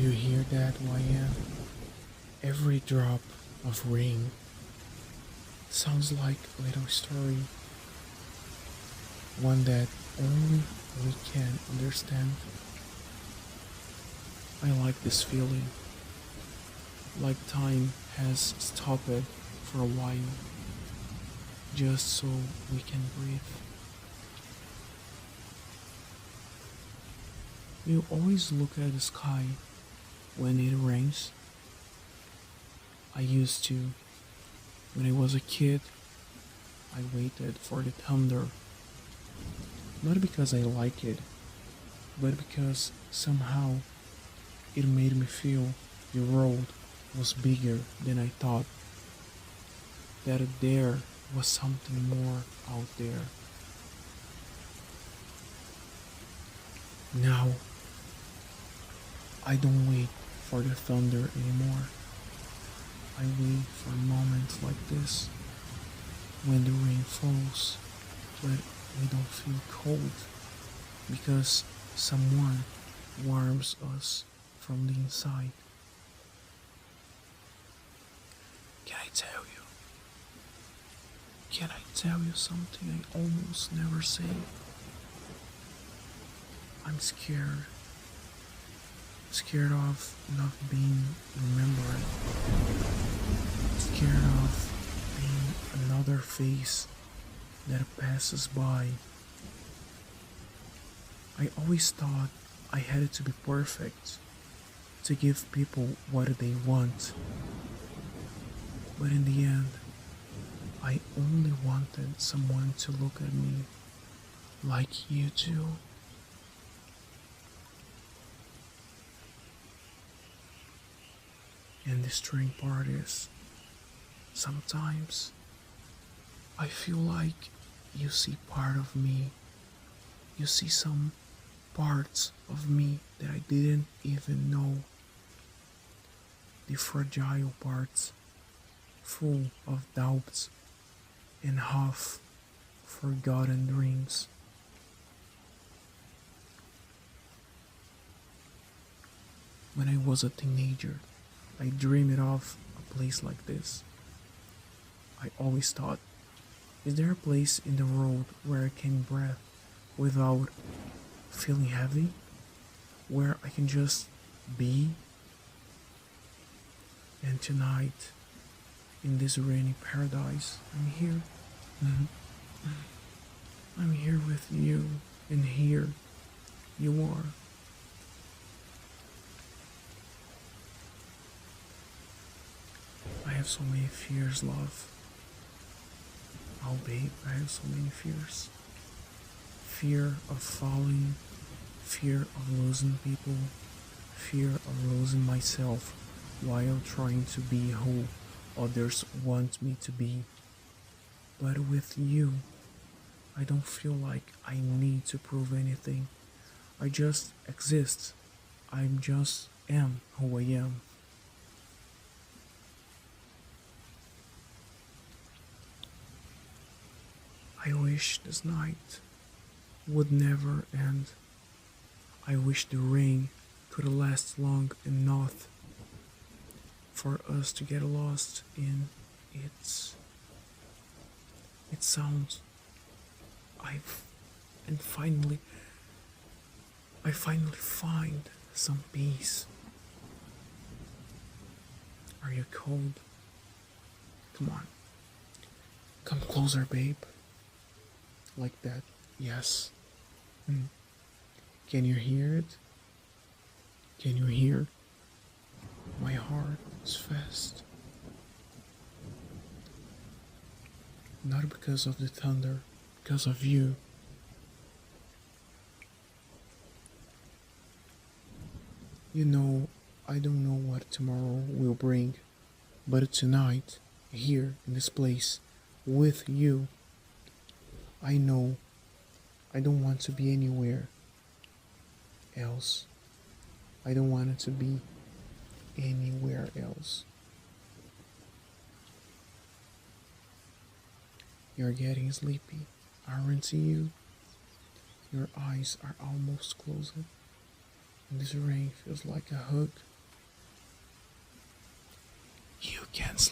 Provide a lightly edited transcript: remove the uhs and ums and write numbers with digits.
you hear that, YM? Every drop of rain sounds like a little story, one that only we can understand. I like this feeling, like time has stopped for a while, just so we can breathe. You always look at the sky when it rains. I used to. When I was a kid, I waited for the thunder, not because I like it, but because somehow it made me feel the world was bigger than I thought, that there was something more out there. Now, I don't wait for the thunder anymore. I wait for moments like this, when the rain falls, but we don't feel cold, because someone warms us from the inside. Can I tell you? Can I tell you something I almost never say? I'm scared. Scared of not being remembered. Scared of being another face that passes by. I always thought I had to be perfect to give people what they want. But in the end, I only wanted someone to look at me like you do. And the strange part is, sometimes I feel like you see part of me. You see some parts of me that I didn't even know. The fragile parts, full of doubts and half forgotten dreams. When I was a teenager, I dreamed of a place like this. I always thought, is there a place in the world where I can breathe without feeling heavy? Where I can just be? And tonight, in this rainy paradise, I'm here. I'm here with you, and here you are. I have so many fears, love. Oh, babe, I have so many fears. Fear of falling, fear of losing people, fear of losing myself while trying to be who others want me to be. But with you, I don't feel like I need to prove anything. I just exist. I just am who I am. I wish this night would never end. I wish the rain could last long enough for us to get lost in its sounds. I've and I finally find some peace. Are you cold? Come on. Come closer, babe. Like that. Yes. Can you hear it? Can you hear? My heart is fast. Not because of the thunder, because of you. You know, I don't know what tomorrow will bring, but tonight, here in this place, with you, I know I don't want to be anywhere else. I don't want it to be anywhere else. You're getting sleepy, aren't you? Your eyes are almost closed, and this rain feels like a hug Can't sleep.